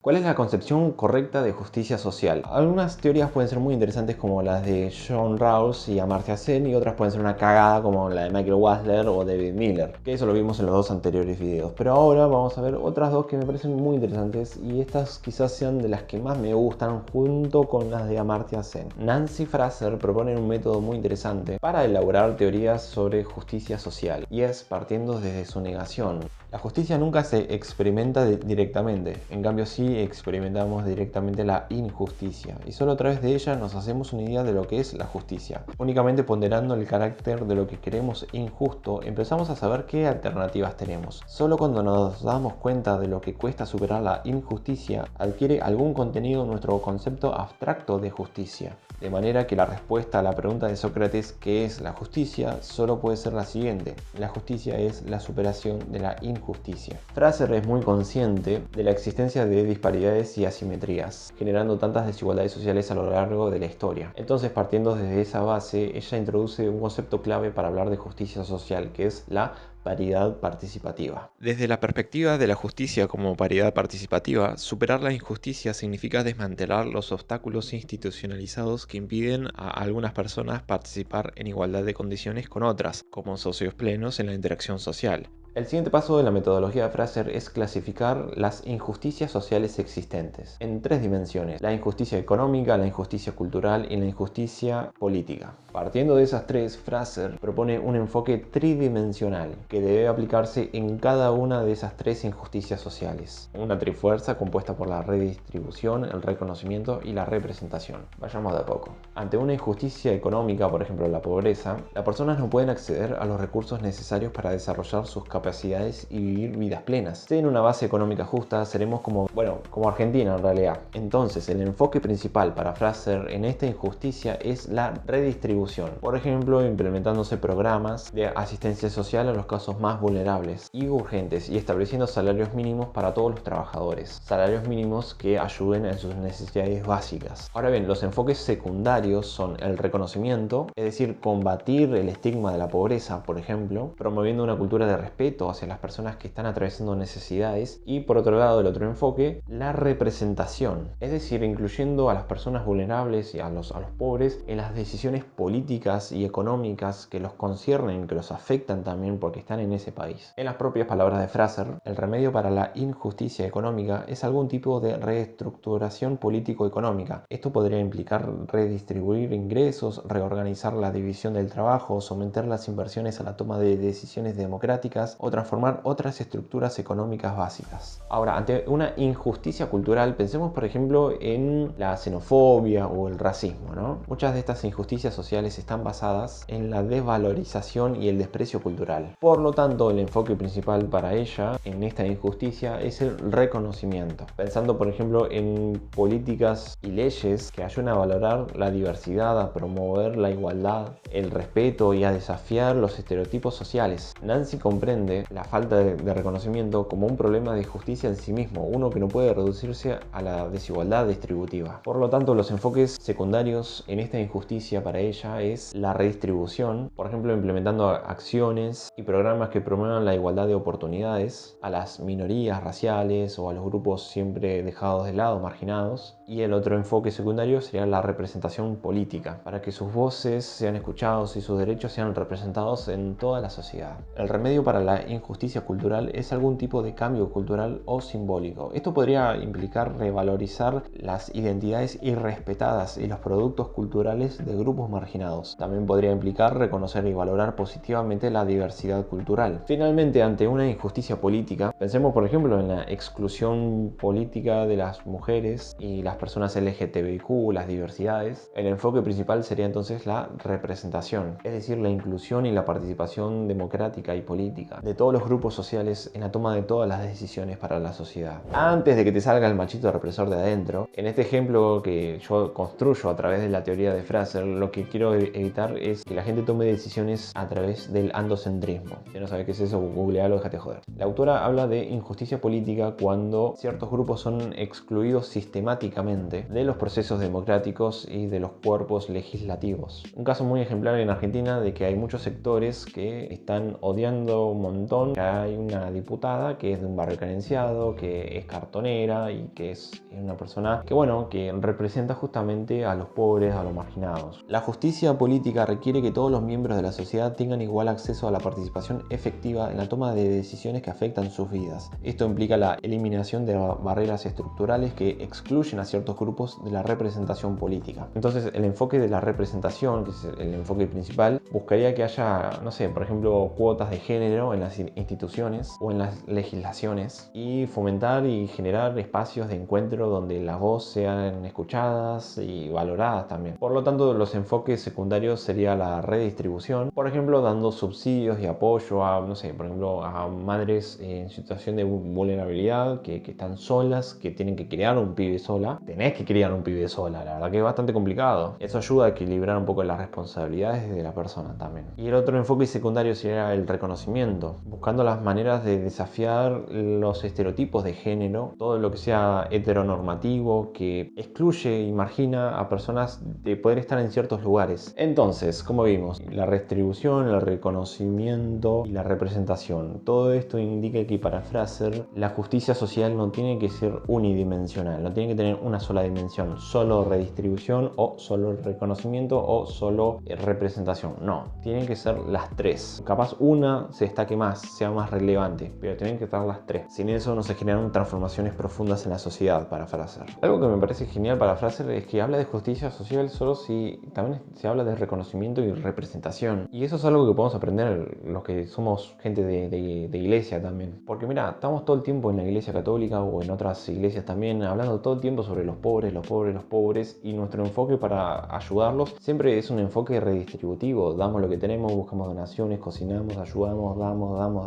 ¿Cuál es la concepción correcta de justicia social? Algunas teorías pueden ser muy interesantes como las de John Rawls y Amartya Sen, y otras pueden ser una cagada como la de Michael Wasler o David Miller, que eso lo vimos en los dos anteriores videos. Pero ahora vamos a ver otras dos que me parecen muy interesantes, y estas quizás sean de las que más me gustan junto con las de Amartya Sen. Nancy Fraser propone un método muy interesante para elaborar teorías sobre justicia social, y es partiendo desde su negación. La justicia nunca se experimenta directamente, en cambio sí experimentamos directamente la injusticia, y solo a través de ella nos hacemos una idea de lo que es la justicia. Únicamente ponderando el carácter de lo que queremos injusto, empezamos a saber qué alternativas tenemos. Solo cuando nos damos cuenta de lo que cuesta superar la injusticia, adquiere algún contenido nuestro concepto abstracto de justicia. De manera que la respuesta a la pregunta de Sócrates, ¿qué es la justicia?, solo puede ser la siguiente: la justicia es la superación de la injusticia. Fraser es muy consciente de la existencia de disparidades y asimetrías, generando tantas desigualdades sociales a lo largo de la historia. Entonces, partiendo desde esa base, ella introduce un concepto clave para hablar de justicia social, que es la paridad participativa. Desde la perspectiva de la justicia como paridad participativa, superar la injusticia significa desmantelar los obstáculos institucionalizados que impiden a algunas personas participar en igualdad de condiciones con otras, como socios plenos en la interacción social. El siguiente paso de la metodología de Fraser es clasificar las injusticias sociales existentes en tres dimensiones: la injusticia económica, la injusticia cultural y la injusticia política. Partiendo de esas tres, Fraser propone un enfoque tridimensional que debe aplicarse en cada una de esas tres injusticias sociales. Una trifuerza compuesta por la redistribución, el reconocimiento y la representación. Vayamos de a poco. Ante una injusticia económica, por ejemplo la pobreza, las personas no pueden acceder a los recursos necesarios para desarrollar sus capacidades y vivir vidas plenas. Sin una base económica justa, seremos como Argentina en realidad. Entonces, el enfoque principal para Fraser en esta injusticia es la redistribución. Por ejemplo, implementándose programas de asistencia social a los casos más vulnerables y urgentes, y estableciendo salarios mínimos para todos los trabajadores. Salarios mínimos que ayuden en sus necesidades básicas. Ahora bien, los enfoques secundarios son el reconocimiento, es decir, combatir el estigma de la pobreza, por ejemplo, promoviendo una cultura de respeto hacia las personas que están atravesando necesidades, y por otro lado, el otro enfoque, la representación, es decir, incluyendo a las personas vulnerables y a los pobres en las decisiones políticas y económicas que los conciernen, que los afectan también porque están en ese país. En las propias palabras de Fraser, el remedio para la injusticia económica es algún tipo de reestructuración político-económica. Esto podría implicar redistribuir ingresos, reorganizar la división del trabajo, someter las inversiones a la toma de decisiones democráticas o transformar otras estructuras económicas básicas. Ahora, ante una injusticia cultural, pensemos por ejemplo en la xenofobia o el racismo, ¿no? Muchas de estas injusticias sociales están basadas en la desvalorización y el desprecio cultural. Por lo tanto, el enfoque principal para ella en esta injusticia es el reconocimiento, pensando por ejemplo en políticas y leyes que ayuden a valorar la diversidad, a promover la igualdad, el respeto y a desafiar los estereotipos sociales. Nancy comprende la falta de reconocimiento como un problema de justicia en sí mismo, uno que no puede reducirse a la desigualdad distributiva. Por lo tanto, los enfoques secundarios en esta injusticia para ella es la redistribución, por ejemplo implementando acciones y programas que promuevan la igualdad de oportunidades a las minorías raciales o a los grupos siempre dejados de lado, marginados. Y el otro enfoque secundario sería la representación política, para que sus voces sean escuchados y sus derechos sean representados en toda la sociedad. El remedio para la injusticia cultural es algún tipo de cambio cultural o simbólico. Esto podría implicar revalorizar las identidades irrespetadas y los productos culturales de grupos marginados. También podría implicar reconocer y valorar positivamente la diversidad cultural. Finalmente, ante una injusticia política, pensemos por ejemplo en la exclusión política de las mujeres y las personas LGTBIQ, las diversidades. El enfoque principal sería entonces la representación, es decir, la inclusión y la participación democrática y política de todos los grupos sociales en la toma de todas las decisiones para la sociedad. Antes de que te salga el machito represor de adentro, en este ejemplo que yo construyo a través de la teoría de Fraser, lo que quiero evitar es que la gente tome decisiones a través del andocentrismo. Si no sabes qué es eso, googlealo, déjate joder. La autora habla de injusticia política cuando ciertos grupos son excluidos sistemáticamente de los procesos democráticos y de los cuerpos legislativos. Un caso muy ejemplar en Argentina de que hay muchos sectores que están odiando montón que hay una diputada que es de un barrio carenciado, que es cartonera y que es una persona que, bueno, que representa justamente a los pobres, a los marginados. La justicia política requiere que todos los miembros de la sociedad tengan igual acceso a la participación efectiva en la toma de decisiones que afectan sus vidas. Esto implica la eliminación de barreras estructurales que excluyen a ciertos grupos de la representación política. Entonces, el enfoque de la representación, que es el enfoque principal, buscaría que haya, no sé, por ejemplo, cuotas de género en las instituciones o en las legislaciones y fomentar y generar espacios de encuentro donde las voces sean escuchadas y valoradas también. Por lo tanto, los enfoques secundarios sería la redistribución, por ejemplo, dando subsidios y apoyo a, no sé, por ejemplo, a madres en situación de vulnerabilidad que están solas, que tienen que criar un pibe sola. Tenés que criar un pibe sola, la verdad que es bastante complicado. Eso ayuda a equilibrar un poco las responsabilidades de la persona también. Y el otro enfoque secundario sería el reconocimiento, buscando las maneras de desafiar los estereotipos de género, todo lo que sea heteronormativo, que excluye y margina a personas de poder estar en ciertos lugares. Entonces, como vimos, la redistribución, el reconocimiento y la representación, todo esto indica que para Fraser la justicia social no tiene que ser unidimensional, no tiene que tener una sola dimensión, solo redistribución o solo reconocimiento o solo representación. No, tienen que ser las tres. Capaz una se destaque más, sea más relevante, pero tienen que estar las tres. Sin eso no se generan transformaciones profundas en la sociedad para Fraser. Algo que me parece genial para Fraser es que habla de justicia social solo si también se habla de reconocimiento y representación. Y eso es algo que podemos aprender los que somos gente de iglesia también. Porque mira, estamos todo el tiempo en la iglesia católica o en otras iglesias también hablando todo el tiempo sobre los pobres, los pobres, los pobres, y nuestro enfoque para ayudarlos siempre es un enfoque redistributivo. Damos lo que tenemos, buscamos donaciones, cocinamos, ayudamos,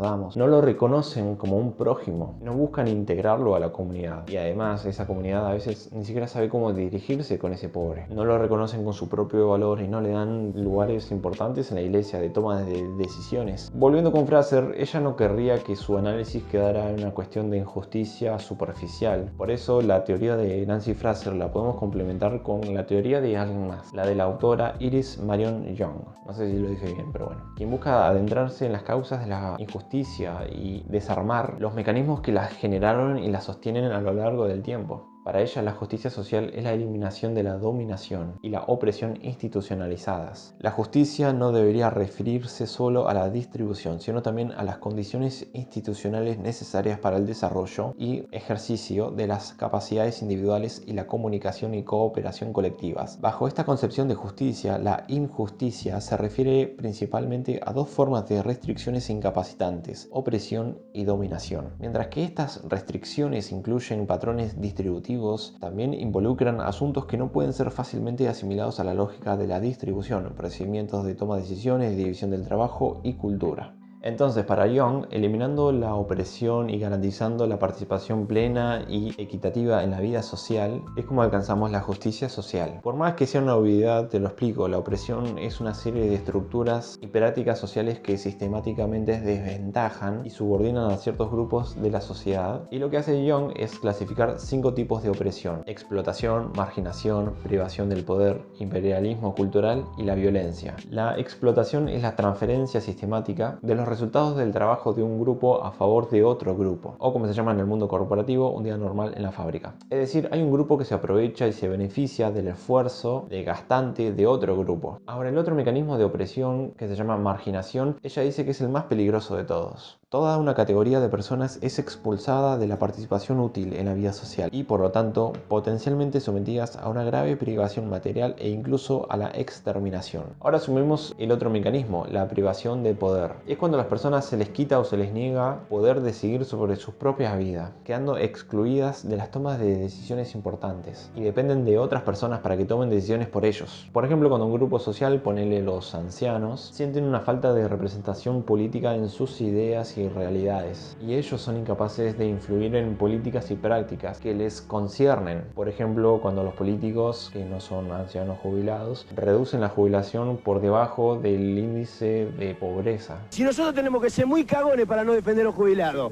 damos. No lo reconocen como un prójimo, no buscan integrarlo a la comunidad, y además esa comunidad a veces ni siquiera sabe cómo dirigirse con ese pobre. No lo reconocen con su propio valor y no le dan lugares importantes en la iglesia de toma de decisiones. Volviendo con Fraser, ella no querría que su análisis quedara en una cuestión de injusticia superficial. Por eso la teoría de Nancy Fraser la podemos complementar con la teoría de alguien más, la de la autora Iris Marion Young. No sé si lo dije bien, pero bueno. Quien busca adentrarse en las causas de la injusticia y desarmar los mecanismos que las generaron y las sostienen a lo largo del tiempo. Para ella, la justicia social es la eliminación de la dominación y la opresión institucionalizadas. La justicia no debería referirse solo a la distribución, sino también a las condiciones institucionales necesarias para el desarrollo y ejercicio de las capacidades individuales y la comunicación y cooperación colectivas. Bajo esta concepción de justicia, la injusticia se refiere principalmente a dos formas de restricciones incapacitantes: opresión y dominación. Mientras que estas restricciones incluyen patrones distributivos, también involucran asuntos que no pueden ser fácilmente asimilados a la lógica de la distribución, procedimientos de toma de decisiones, división del trabajo y cultura. Entonces, para Young, eliminando la opresión y garantizando la participación plena y equitativa en la vida social, es como alcanzamos la justicia social. Por más que sea una obviedad, te lo explico, la opresión es una serie de estructuras y prácticas sociales que sistemáticamente desventajan y subordinan a ciertos grupos de la sociedad. Y lo que hace Young es clasificar 5 tipos de opresión: explotación, marginación, privación del poder, imperialismo cultural y la violencia. La explotación es la transferencia sistemática de los resultados del trabajo de un grupo a favor de otro grupo, o como se llama en el mundo corporativo, un día normal en la fábrica. Es decir, hay un grupo que se aprovecha y se beneficia del esfuerzo desgastante de otro grupo. Ahora, el otro mecanismo de opresión, que se llama marginación, ella dice que es el más peligroso de todos. Toda una categoría de personas es expulsada de la participación útil en la vida social y, por lo tanto, potencialmente sometidas a una grave privación material e incluso a la exterminación. Ahora asumimos el otro mecanismo, la privación de poder. Es cuando a las personas se les quita o se les niega poder decidir sobre sus propias vidas, quedando excluidas de las tomas de decisiones importantes y dependen de otras personas para que tomen decisiones por ellos. Por ejemplo, cuando un grupo social, ponele los ancianos, sienten una falta de representación política en sus ideas y realidades, y ellos son incapaces de influir en políticas y prácticas que les conciernen. Por ejemplo, cuando los políticos, que no son ancianos jubilados, reducen la jubilación por debajo del índice de pobreza. Si nosotros tenemos que ser muy cagones para no defender a los jubilados.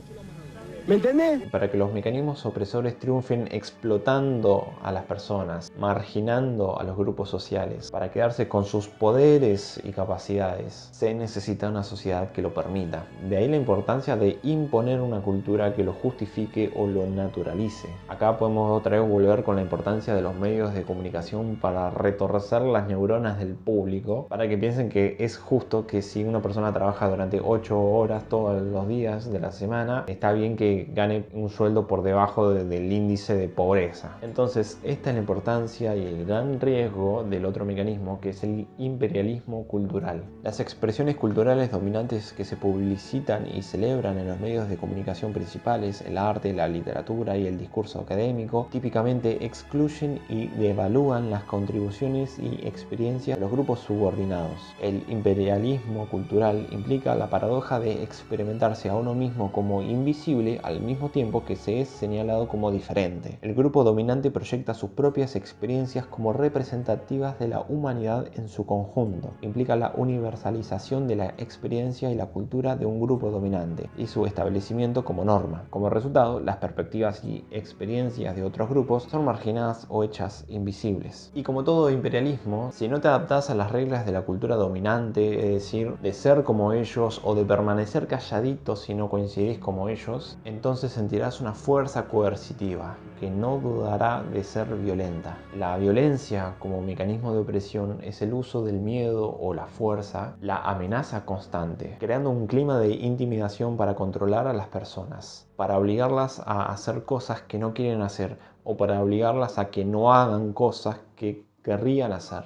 ¿Me entendés? Para que los mecanismos opresores triunfen explotando a las personas, marginando a los grupos sociales, para quedarse con sus poderes y capacidades, se necesita una sociedad que lo permita. De ahí la importancia de imponer una cultura que lo justifique o lo naturalice. Acá podemos otra vez volver con la importancia de los medios de comunicación para retorcer las neuronas del público, para que piensen que es justo que si una persona trabaja durante 8 horas todos los días de la semana, está bien que gane un sueldo por debajo del índice de pobreza. Entonces, esta es la importancia y el gran riesgo del otro mecanismo, que es el imperialismo cultural. Las expresiones culturales dominantes que se publicitan y celebran en los medios de comunicación principales, el arte, la literatura y el discurso académico, típicamente excluyen y devalúan las contribuciones y experiencias de los grupos subordinados. El imperialismo cultural implica la paradoja de experimentarse a uno mismo como invisible al mismo tiempo que se es señalado como diferente. El grupo dominante proyecta sus propias experiencias como representativas de la humanidad en su conjunto. Implica la universalización de la experiencia y la cultura de un grupo dominante y su establecimiento como norma. Como resultado, las perspectivas y experiencias de otros grupos son marginadas o hechas invisibles. Y como todo imperialismo, si no te adaptas a las reglas de la cultura dominante, es decir, de ser como ellos o de permanecer calladito si no coincidís como ellos, entonces sentirás una fuerza coercitiva que no dudará de ser violenta. La violencia como mecanismo de opresión es el uso del miedo o la fuerza, la amenaza constante, creando un clima de intimidación para controlar a las personas, para obligarlas a hacer cosas que no quieren hacer o para obligarlas a que no hagan cosas que querrían hacer.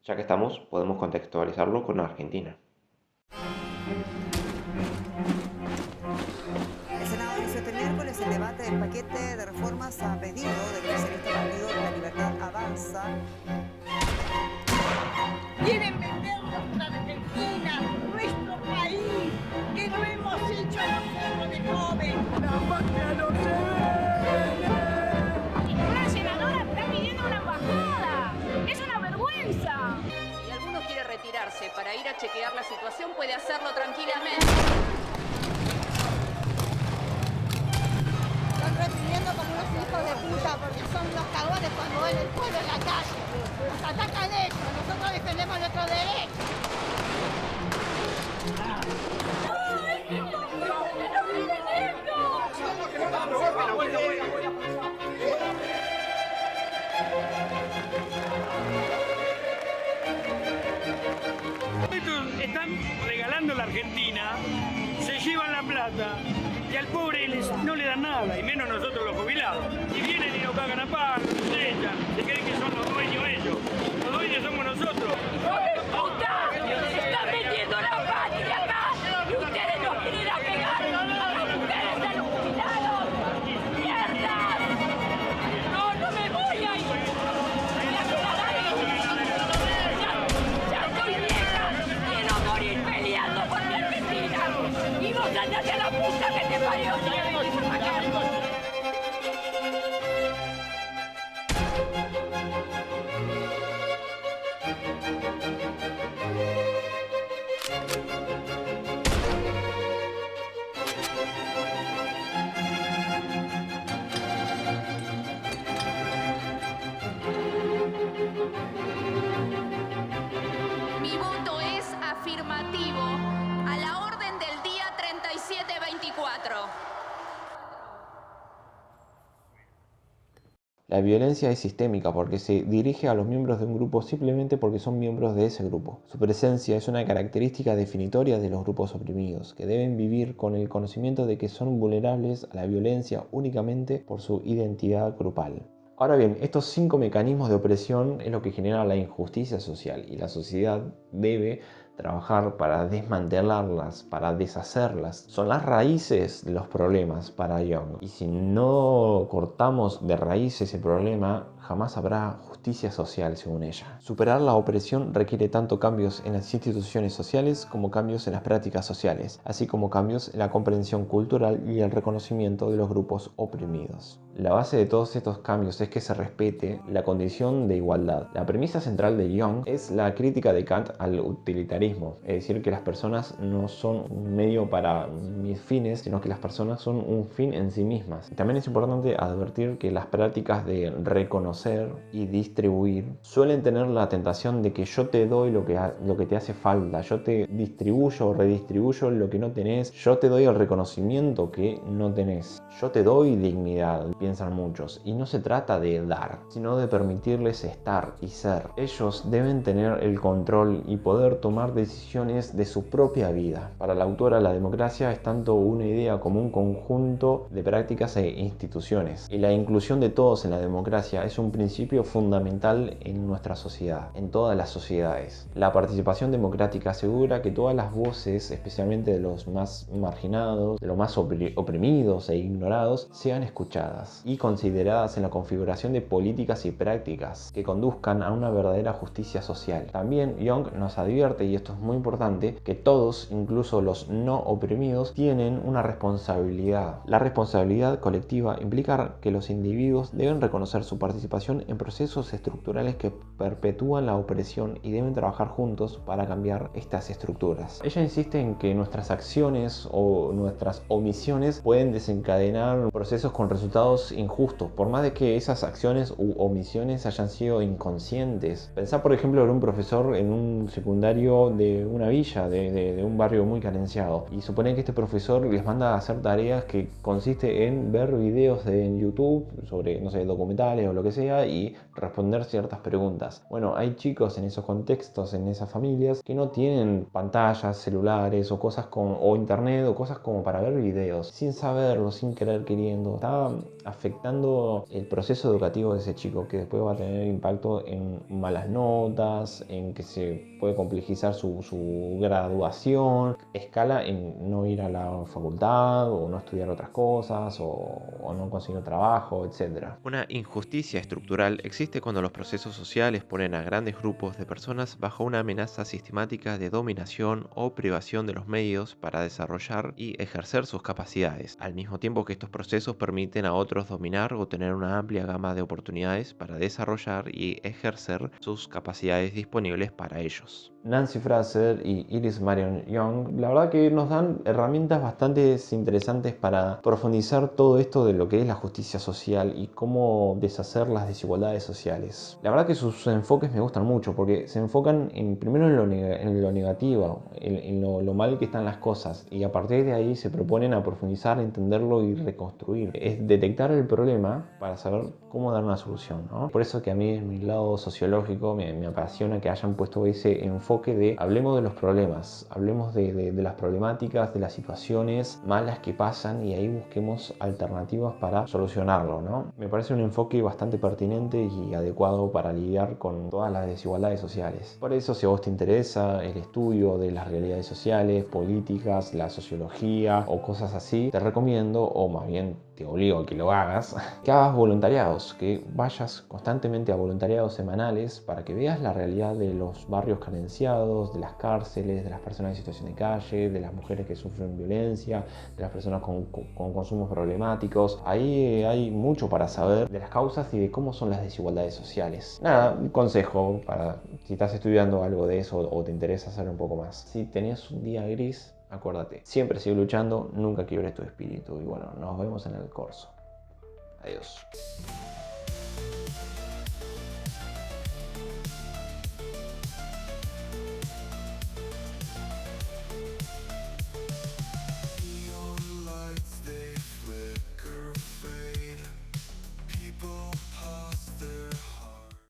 Ya que estamos, podemos contextualizarlo con Argentina. El Senado inició este miércoles el debate del paquete de reformas a pedido del oficialista partido La Libertad Avanza. Quieren vendernos a Argentina, nuestro país, que no hemos hecho nosotros de joven. ¡La patria no se vende! Una senadora está pidiendo una embajada. ¡Es una vergüenza! Si alguno quiere retirarse para ir a chequear la situación, puede hacerlo tranquilamente. Están reprimiendo como unos hijos de puta porque son unos cagones cuando ven el pueblo en la calle. Nos atacan ellos, nosotros defendemos nuestros derechos. Estos están regalando la Argentina, se llevan la plata y al pobre no le dan nada, y menos nosotros los jubilados. Y vienen y nos cagan a palo, nos echan, se creen que son los dueños ellos. Los dueños somos nosotros. ¡Están vendiendo la patria acá! ¡Y ustedes nos quieren a pegar! ¡Ustedes están jubilados! ¡Mierda! ¡No, no me voy a ir! ¡Ya estoy vieja! ¡Quiero morir peleando por mi Argentina! ¡Y vos andate a la puta que te parió! ¡Si me venís a matar! Mi voto es afirmativo a la orden del día 3724. La violencia es sistémica porque se dirige a los miembros de un grupo simplemente porque son miembros de ese grupo. Su presencia es una característica definitoria de los grupos oprimidos, que deben vivir con el conocimiento de que son vulnerables a la violencia únicamente por su identidad grupal. Ahora bien, estos 5 mecanismos de opresión es lo que genera la injusticia social y la sociedad debe trabajar para desmantelarlas, para deshacerlas. Son las raíces de los problemas para Young. Y si no cortamos de raíz ese problema, jamás habrá justicia social según ella. Superar la opresión requiere tanto cambios en las instituciones sociales como cambios en las prácticas sociales, así como cambios en la comprensión cultural y el reconocimiento de los grupos oprimidos. La base de todos estos cambios es que se respete la condición de igualdad. La premisa central de Young es la crítica de Kant al utilitarismo utilitarismo, es decir, que las personas no son un medio para mis fines, sino que las personas son un fin en sí mismas. También es importante advertir que las prácticas de reconocer y distribuir suelen tener la tentación de que yo te doy lo que te hace falta, yo te distribuyo o redistribuyo lo que no tenés, yo te doy el reconocimiento que no tenés, yo te doy dignidad, piensan muchos, y no se trata de dar, sino de permitirles estar y ser. Ellos deben tener el control y poder tomar decisiones de su propia vida. Para la autora, la democracia es tanto una idea como un conjunto de prácticas e instituciones, y la inclusión de todos en la democracia es un principio fundamental en nuestra sociedad, en todas las sociedades. La participación democrática asegura que todas las voces, especialmente de los más marginados, de los más oprimidos e ignorados, sean escuchadas y consideradas en la configuración de políticas y prácticas que conduzcan a una verdadera justicia social. También Young nos advierte, y esto es muy importante, que todos, incluso los no oprimidos, tienen una responsabilidad. La responsabilidad colectiva implica que los individuos deben reconocer su participación en procesos estructurales que perpetúan la opresión y deben trabajar juntos para cambiar estas estructuras. Ella insiste en que nuestras acciones o nuestras omisiones pueden desencadenar procesos con resultados injustos, por más de que esas acciones u omisiones hayan sido inconscientes. Pensá, por ejemplo, en un profesor en un secundario de una villa, de un barrio muy carenciado, y supone que este profesor les manda a hacer tareas que consiste en ver videos en YouTube sobre, no sé, documentales o lo que sea, y responder ciertas preguntas. Bueno, hay chicos en esos contextos, en esas familias, que no tienen pantallas, celulares o cosas o internet o cosas como para ver videos, sin saberlo, sin querer queriendo. Está afectando el proceso educativo de ese chico, que después va a tener impacto en malas notas, en que se puede complejizar su graduación, escala en no ir a la facultad o no estudiar otras cosas o no conseguir trabajo, etc. Una injusticia estructural existe cuando los procesos sociales ponen a grandes grupos de personas bajo una amenaza sistemática de dominación o privación de los medios para desarrollar y ejercer sus capacidades, al mismo tiempo que estos procesos permiten a otros dominar o tener una amplia gama de oportunidades para desarrollar y ejercer sus capacidades disponibles para ellos. Nancy Fraser y Iris Marion Young, la verdad que nos dan herramientas bastante interesantes para profundizar todo esto de lo que es la justicia social y cómo deshacer las desigualdades sociales. La verdad que sus enfoques me gustan mucho porque se enfocan primero en lo negativo, en lo mal que están las cosas, y a partir de ahí se proponen a profundizar, entenderlo y reconstruir. Es detectar el problema para saber cómo dar una solución, ¿no? Por eso que a mí, en mi lado sociológico, me apasiona que hayan puesto ese enfoque de hablemos de los problemas, hablemos de las problemáticas, de las situaciones malas que pasan, y ahí busquemos alternativas para solucionarlo, ¿no? Me parece un enfoque bastante pertinente y adecuado para lidiar con todas las desigualdades sociales. Por eso, si a vos te interesa el estudio de las realidades sociales, políticas, la sociología o cosas así, te recomiendo, o más bien te obligo a que lo hagas, que hagas voluntariados, que vayas constantemente a voluntariados semanales para que veas la realidad de los barrios carenciados, de las cárceles, de las personas en situación de calle, de las mujeres que sufren violencia, de las personas con consumos problemáticos. Ahí hay mucho para saber de las causas y de cómo son las desigualdades sociales. Nada, un consejo para si estás estudiando algo de eso o te interesa saber un poco más. Si tenés un día gris, acuérdate, siempre sigue luchando, nunca quiebres tu espíritu. Y bueno, nos vemos en el corso. Adiós.